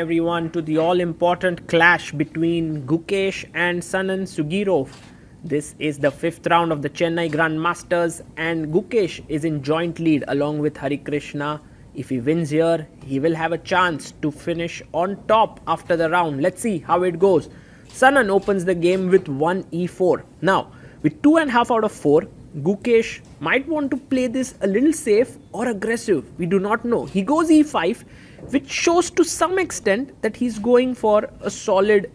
Everyone to the all-important clash between Gukesh and Sanan Sjugirov. This is the 5th round of the Chennai Grand Masters and Gukesh is in joint lead along with Hari Krishna. If he wins here, he will have a chance to finish on top after the round. Let's see how it goes. Sanan opens the game with 1 e4. Now, with 2.5 out of 4, Gukesh might want to play this a little safe or aggressive. We do not know. He goes e5, which shows to some extent that he's going for a solid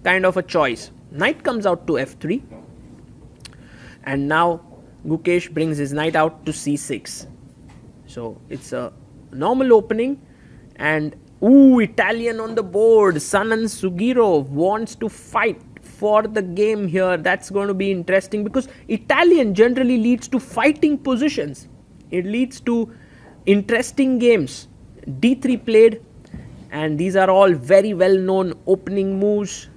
kind of a choice. Knight comes out to f3. And now Gukesh brings his knight out to c6. So it's a normal opening. And Italian on the board. Sanan Sjugirov wants to fight for the game here. That's going to be interesting because Italian generally leads to fighting positions. It leads to interesting games. d3 played, and these are all very well known opening moves.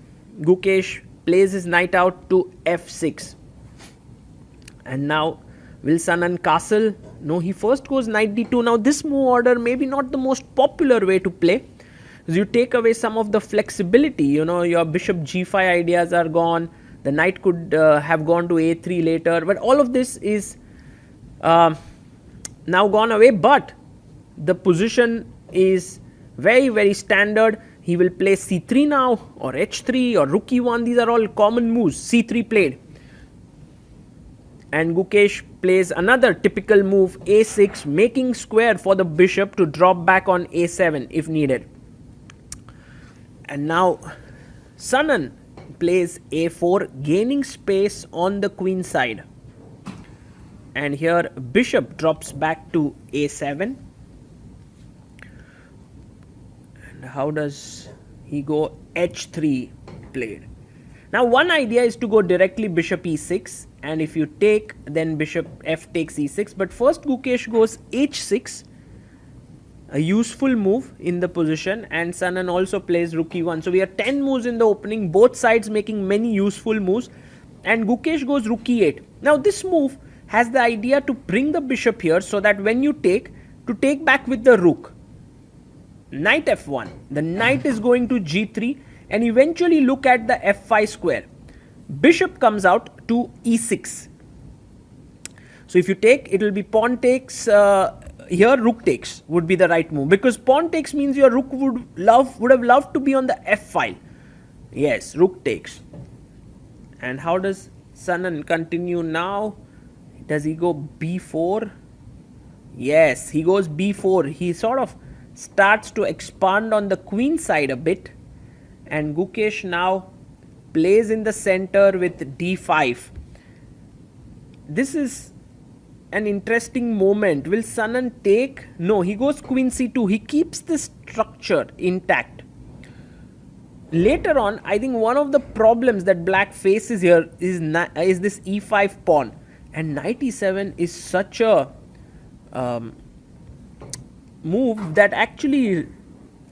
Gukesh plays his knight out to f6. And now will Sanan castle? No, he first goes knight d2. Now this move order maybe not the most popular way to play. You take away some of the flexibility, your bishop g5 ideas are gone. The knight could have gone to a3 later, but all of this is now gone away. But the position is very, very standard. He will play c3 now, or h3, or rook e1. These are all common moves. c3 played. And Gukesh plays another typical move, a6, making square for the bishop to drop back on a7 if needed. And now Sanan plays a4, gaining space on the queen side. And here bishop drops back to a7. And how does he go? h3 played. Now one idea is to go directly bishop e6, and if you take, then bishop f takes e6. But first Gukesh goes h6, a useful move in the position, and Sanan also plays rook e1. So we have 10 moves in the opening, both sides making many useful moves, and Gukesh goes rook e8. Now this move has the idea to bring the bishop here so that when you take, to take back with the rook. Knight f1, the knight is going to g3, and eventually look at the f5 square. Bishop comes out to e6. So if you take, it will be pawn takes. Here rook takes would be the right move, because pawn takes means your rook would have loved to be on the f file. Yes, rook takes. And how does Sanan continue now? Does he go b4? Yes, he goes b4. He sort of starts to expand on the queen side a bit, and Gukesh now plays in the center with d5. This is an interesting moment. Will Sanan take? No, he goes queen c2. He keeps this structure intact. Later on, I think one of the problems that black faces here is this e5 pawn, and knight e7 is such a move that actually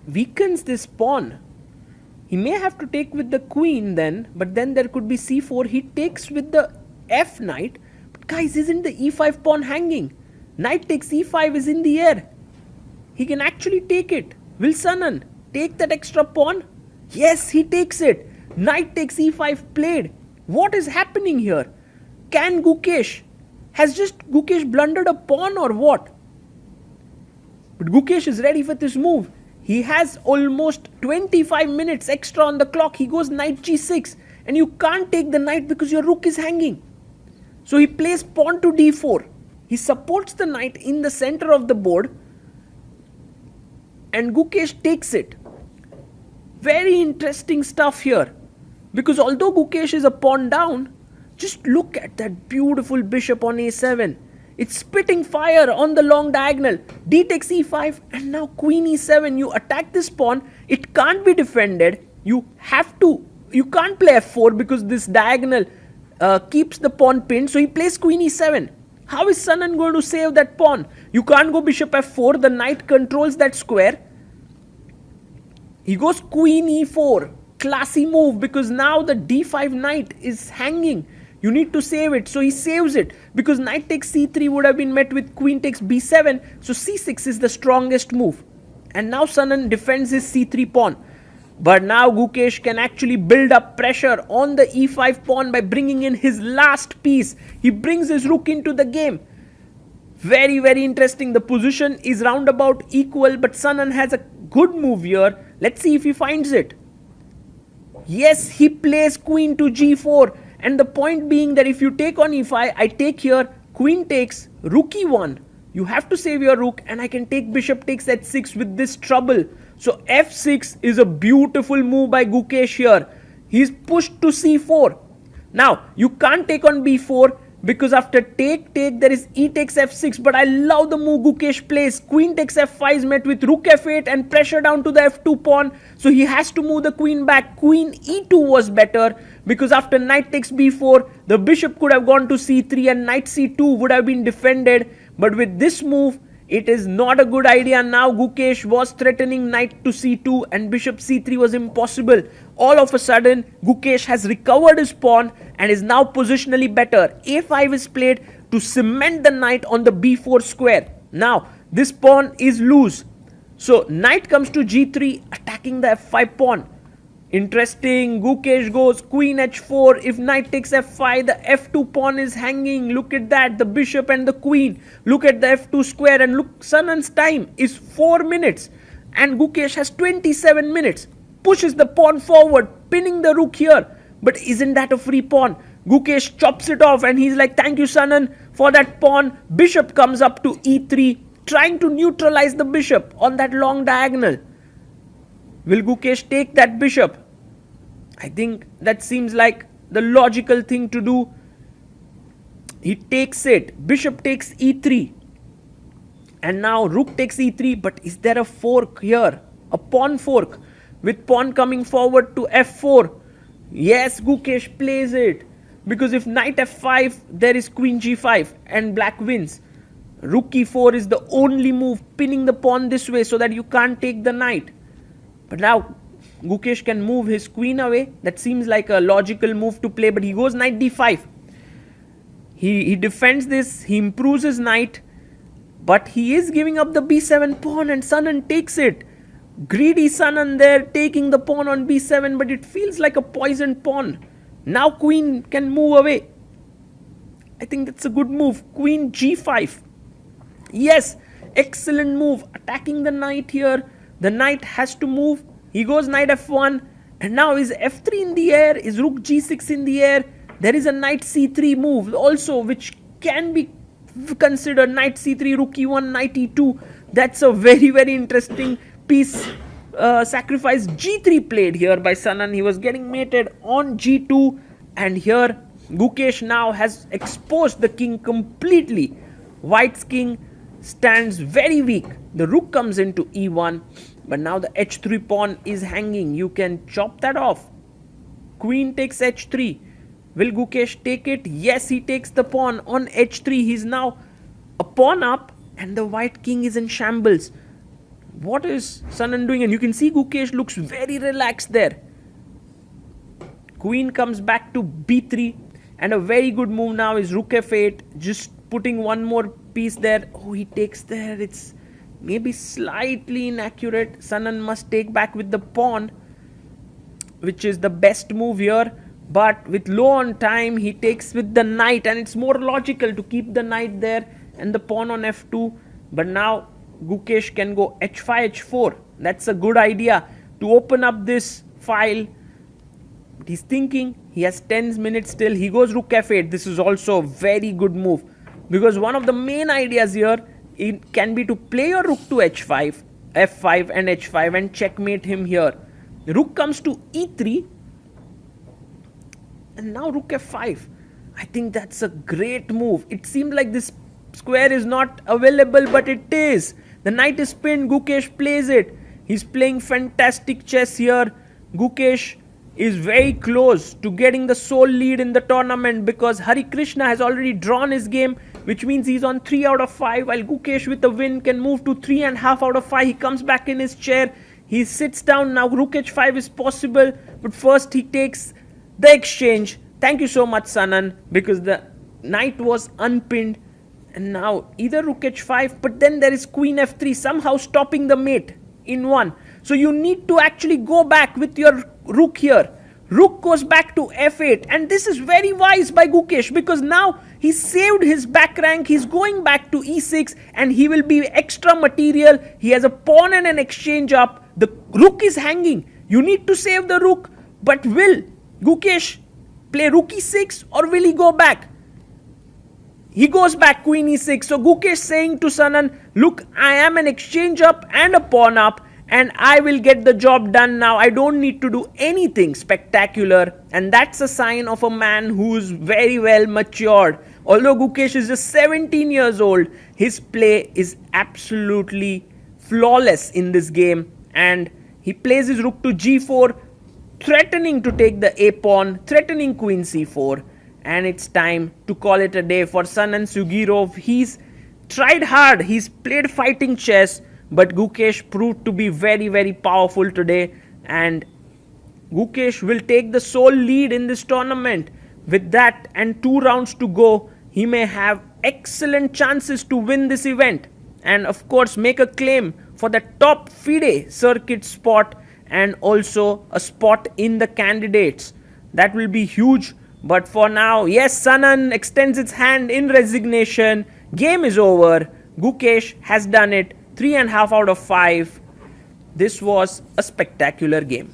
weakens this pawn. He may have to take with the queen then, but then there could be c4. He takes with the f knight. But guys, isn't the e5 pawn hanging? Knight takes e5 is in the air. He can actually take it. Will Sanan take that extra pawn? Yes, he takes it. Knight takes e5 played. What is happening here? Can Gukesh? Has just Gukesh blundered a pawn or what? But Gukesh is ready for this move. He has almost 25 minutes extra on the clock. He goes knight g6, and you can't take the knight because your rook is hanging. So he plays pawn to d4. He supports the knight in the center of the board, and Gukesh takes it. Very interesting stuff here, because although Gukesh is a pawn down, just look at that beautiful bishop on a7. It's spitting fire on the long diagonal. D takes e5, and now queen e7. You attack this pawn. It can't be defended. You can't play f4 because this diagonal keeps the pawn pinned. So he plays queen e7. How is Sanan going to save that pawn? You can't go bishop f4. The knight controls that square. He goes queen e4. Classy move, because now the d5 knight is hanging. You need to save it. So he saves it, because knight takes c3 would have been met with queen takes b7. So c6 is the strongest move. And now Sanan defends his c3 pawn. But now Gukesh can actually build up pressure on the e5 pawn by bringing in his last piece. He brings his rook into the game. Very, very interesting. The position is roundabout equal, but Sanan has a good move here. Let's see if he finds it. Yes, he plays queen to g4. And the point being that if you take on e5, I take here, queen takes, rook e1. You have to save your rook, and I can take bishop takes h6 with this trouble. So f6 is a beautiful move by Gukesh here. He's pushed to c4. Now, you can't take on b4 because after take there is e takes f6. But I love the move Gukesh plays. Queen takes f5 is met with rook f8 and pressure down to the f2 pawn. So he has to move the queen back. Queen e2 was better because after knight takes b4, the bishop could have gone to c3 and knight c2 would have been defended. But with this move, it is not a good idea. Now Gukesh was threatening knight to c2 and bishop c3 was impossible. All of a sudden, Gukesh has recovered his pawn and is now positionally better. a5 is played to cement the knight on the b4 square. Now, this pawn is loose. So, knight comes to g3, attacking the f5 pawn. Interesting. Gukesh goes queen h4. If knight takes f5, the f2 pawn is hanging. Look at that. The bishop and the queen. Look at the f2 square. And look, Sanan's time is 4 minutes. And Gukesh has 27 minutes. Pushes the pawn forward, pinning the rook here. But isn't that a free pawn? Gukesh chops it off and he's like, thank you, Sanan, for that pawn. Bishop comes up to e3, trying to neutralize the bishop on that long diagonal. Will Gukesh take that bishop? I think that seems like the logical thing to do. He takes it. Bishop takes e3. And now rook takes e3. But is there a fork here? A pawn fork with pawn coming forward to f4. Yes, Gukesh plays it. Because if knight f5, there is queen g5 and black wins. Rook e4 is the only move, pinning the pawn this way so that you can't take the knight. But now Gukesh can move his queen away. That seems like a logical move to play, but he goes knight d5. He defends this, he improves his knight, but he is giving up the b7 pawn and Sanan takes it. Greedy Sanan there taking the pawn on b7, but it feels like a poisoned pawn. Now queen can move away. I think that's a good move. Queen g5. Yes, excellent move. Attacking the knight here. The knight has to move. He goes knight f1. And now is f3 in the air. Is rook g6 in the air. There is a knight c3 move also, which can be considered knight c3, rook e1, knight e2. That's a very, very interesting piece. Sacrifice g3 played here by Sanan. He was getting mated on g2. And here Gukesh now has exposed the king completely. White's king stands very weak. The rook comes into e1, but now the h3 pawn is hanging. You can chop that off. Queen takes h3. Will Gukesh take it? Yes, he takes the pawn on h3. He's now a pawn up and the white king is in shambles. What is Sanan doing? And you can see Gukesh looks very relaxed there. Queen comes back to b3 and a very good move now is rook f8. Just putting one more piece there. Oh, he takes there. It's maybe slightly inaccurate. Sanan must take back with the pawn, which is the best move here. But with low on time, he takes with the knight. And it's more logical to keep the knight there and the pawn on f2. But now Gukesh can go h5, h4. That's a good idea to open up this file. He's thinking. He has 10 minutes still. He goes rook f8. This is also a very good move. Because one of the main ideas here, it can be to play your rook to h5, f5 and h5 and checkmate him here. The rook comes to e3 and now rook f5. I think that's a great move. It seemed like this square is not available, but it is. The knight is pinned. Gukesh plays it. He's playing fantastic chess here. Gukesh is very close to getting the sole lead in the tournament because Hari Krishna has already drawn his game, which means he's on 3 out of 5, while Gukesh with a win can move to 3.5 out of 5. He comes back in his chair. He sits down. Now rook h5 is possible, but first he takes the exchange. Thank you so much, Sanan, because the knight was unpinned. And now either rook h5, but then there is queen f3 somehow stopping the mate. in 1. So you need to actually go back with your rook here. Rook goes back to f8, and this is very wise by Gukesh because now he saved his back rank. He's going back to e6 and he will be extra material. He has a pawn and an exchange up. The rook is hanging. You need to save the rook, but will Gukesh play rook e6 or will he go back? He goes back, queen e6. So Gukesh saying to Sanan, look, I am an exchange up and a pawn up, and I will get the job done now. I don't need to do anything spectacular. And that's a sign of a man who's very well matured. Although Gukesh is just 17 years old, his play is absolutely flawless in this game. And he plays his rook to g4, threatening to take the a pawn, threatening queen c4. And it's time to call it a day for Sanan Sjugirov. He's tried hard. He's played fighting chess. But Gukesh proved to be very, very powerful today. And Gukesh will take the sole lead in this tournament. With that and 2 rounds to go, he may have excellent chances to win this event. And of course make a claim for the top FIDE circuit spot and also a spot in the candidates. That will be huge. But for now, yes, Sanan extends its hand in resignation. Game is over. Gukesh has done it. 3.5 out of 5. This was a spectacular game.